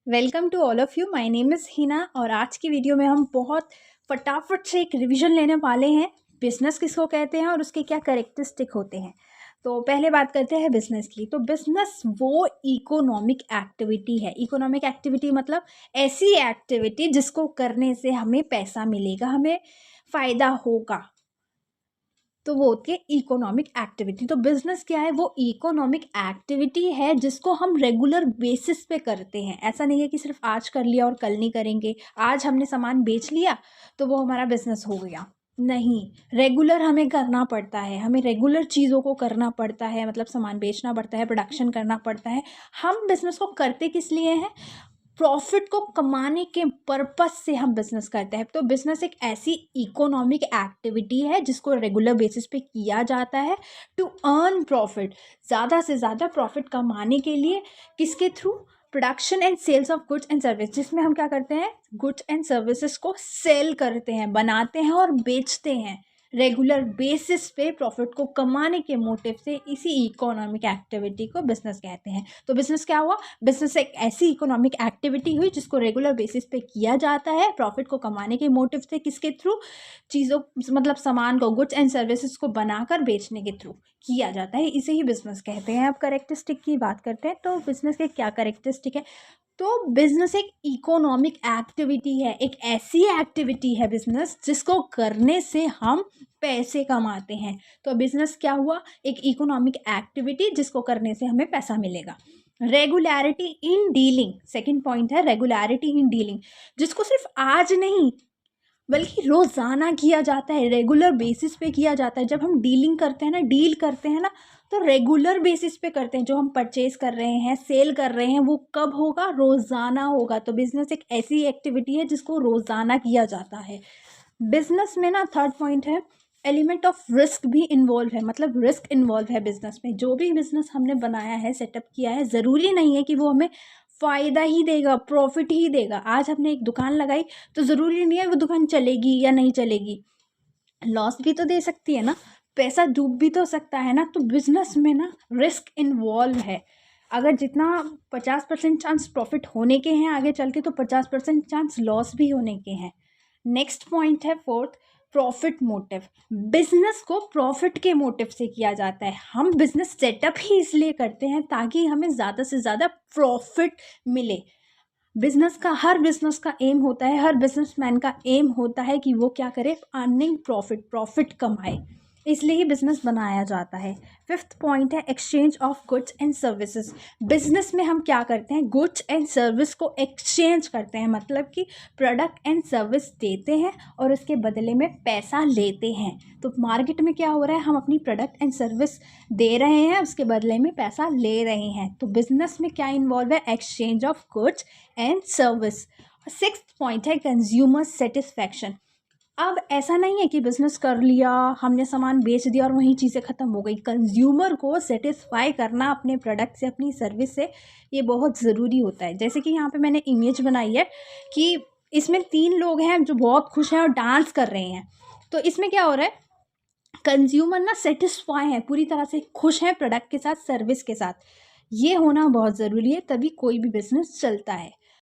Welcome to all of you. My name is Hina और आज की वीडियो में हम बहुत फटाफट से एक रिवीजन लेने वाले हैं। बिज़नेस किसको कहते हैं और उसके क्या कैरेक्टरिस्टिक होते हैं। तो पहले बात करते हैं बिज़नेस की। तो बिज़नेस वो इकोनॉमिक एक्टिविटी है। इकोनॉमिक एक्टिविटी मतलब ऐसी एक्टिविटी जिसको करने से हमें पैसा मिलेगा, हमें फ़ायदा होगा, तो वो होती है इकोनॉमिक एक्टिविटी। तो बिजनेस क्या है? वो इकोनॉमिक एक्टिविटी है जिसको हम रेगुलर बेसिस पे करते हैं। ऐसा नहीं है कि सिर्फ आज कर लिया और कल नहीं करेंगे। आज हमने सामान बेच लिया तो वो हमारा बिजनेस हो गया, नहीं। रेगुलर हमें करना पड़ता है, हमें रेगुलर चीज़ों को करना पड़ता है, मतलब सामान बेचना पड़ता है, प्रोडक्शन करना पड़ता है। हम बिजनेस को करते किस लिए हैं? प्रॉफिट को कमाने के पर्पस से हम बिजनेस करते हैं। तो बिजनेस एक ऐसी इकोनॉमिक एक्टिविटी है जिसको रेगुलर बेसिस पे किया जाता है टू अर्न प्रॉफिट, ज़्यादा से ज़्यादा प्रॉफिट कमाने के लिए। किसके थ्रू? Production and sales of goods and service, जिसमें हम क्या करते हैं? गुड्स एंड सर्विसेज को सेल करते हैं, बनाते हैं और बेचते हैं रेगुलर बेसिस पे प्रॉफिट को कमाने के मोटिव से। इसी इकोनॉमिक एक्टिविटी को बिजनेस कहते हैं। तो बिजनेस क्या हुआ? बिजनेस एक ऐसी इकोनॉमिक एक्टिविटी हुई जिसको रेगुलर बेसिस पे किया जाता है प्रॉफिट को कमाने के मोटिव से। किसके थ्रू? चीज़ों मतलब सामान को, गुड्स एंड सर्विसेज को बनाकर बेचने के थ्रू किया जाता है। इसे ही बिजनेस कहते हैं। अब करेक्टरिस्टिक की बात करते हैं। तो बिजनेस के क्या करेक्टरिस्टिक है? तो बिजनेस एक इकोनॉमिक एक्टिविटी है, एक ऐसी एक्टिविटी है बिजनेस जिसको करने से हम पैसे कमाते हैं। तो बिजनेस क्या हुआ? एक इकोनॉमिक एक्टिविटी जिसको करने से हमें पैसा मिलेगा। Regularity in dealing, second point है रेगुलैरिटी इन डीलिंग, जिसको सिर्फ आज नहीं बल्कि रोज़ाना किया जाता है, रेगुलर बेसिस पे किया जाता है। जब हम डीलिंग करते हैं ना, डील करते हैं ना, तो रेगुलर बेसिस पे करते हैं। जो हम परचेज कर रहे हैं, सेल कर रहे हैं, वो कब होगा? रोज़ाना होगा। तो बिजनेस एक ऐसी एक्टिविटी है जिसको रोज़ाना किया जाता है। बिजनेस में ना थर्ड पॉइंट है, एलिमेंट ऑफ रिस्क भी इन्वॉल्व है, मतलब रिस्क इन्वॉल्व है बिजनेस में। जो भी बिजनेस हमने बनाया है, सेटअप किया है, ज़रूरी नहीं है कि वो हमें फ़ायदा ही देगा, प्रॉफिट ही देगा। आज हमने एक दुकान लगाई तो ज़रूरी नहीं है वो दुकान चलेगी या नहीं चलेगी, लॉस भी तो दे सकती है ना, पैसा डूब भी तो सकता है ना। तो बिजनेस में ना रिस्क इन्वॉल्व है। अगर जितना 50% चांस प्रॉफिट होने के हैं आगे चल के, तो 50% चांस लॉस भी होने के हैं। नेक्स्ट पॉइंट है फोर्थ, प्रॉफिट मोटिव। बिजनेस को प्रॉफिट के मोटिव से किया जाता है। हम बिजनेस सेटअप ही इसलिए करते हैं ताकि हमें ज़्यादा से ज़्यादा प्रॉफिट मिले। हर बिजनेस का एम होता है, हर बिजनेसमैन का एम होता है कि वो क्या करे? अर्निंग प्रॉफिट, प्रॉफिट कमाए। इसलिए ही बिजनेस बनाया जाता है। फिफ्थ पॉइंट है exchange of goods and services. Business में हम क्या करते हैं? गुड्स एंड सर्विस को एक्सचेंज करते हैं, मतलब कि प्रोडक्ट एंड सर्विस देते हैं और उसके बदले में पैसा लेते हैं। तो मार्केट में क्या हो रहा है? हम अपनी प्रोडक्ट एंड सर्विस दे रहे हैं, उसके बदले में पैसा ले रहे हैं। तो बिजनेस में क्या इन्वॉल्व है? Exchange of goods and service. Sixth point है कंज्यूमर सेटिस्फैक्शन। अब ऐसा नहीं है कि बिजनेस कर लिया, हमने सामान बेच दिया और वहीं चीज़ें ख़त्म हो गई। कंज्यूमर को सेटिस्फाई करना अपने प्रोडक्ट से, अपनी सर्विस से, ये बहुत ज़रूरी होता है। जैसे कि यहाँ पे मैंने इमेज बनाई है कि इसमें 3 लोग हैं जो बहुत खुश हैं और डांस कर रहे हैं। तो इसमें क्या हो रहा है? कंज्यूमर ना सेटिस्फाई है, पूरी तरह से खुश हैं प्रोडक्ट के साथ, सर्विस के साथ। ये होना बहुत ज़रूरी है, तभी कोई भी बिजनेस चलता है।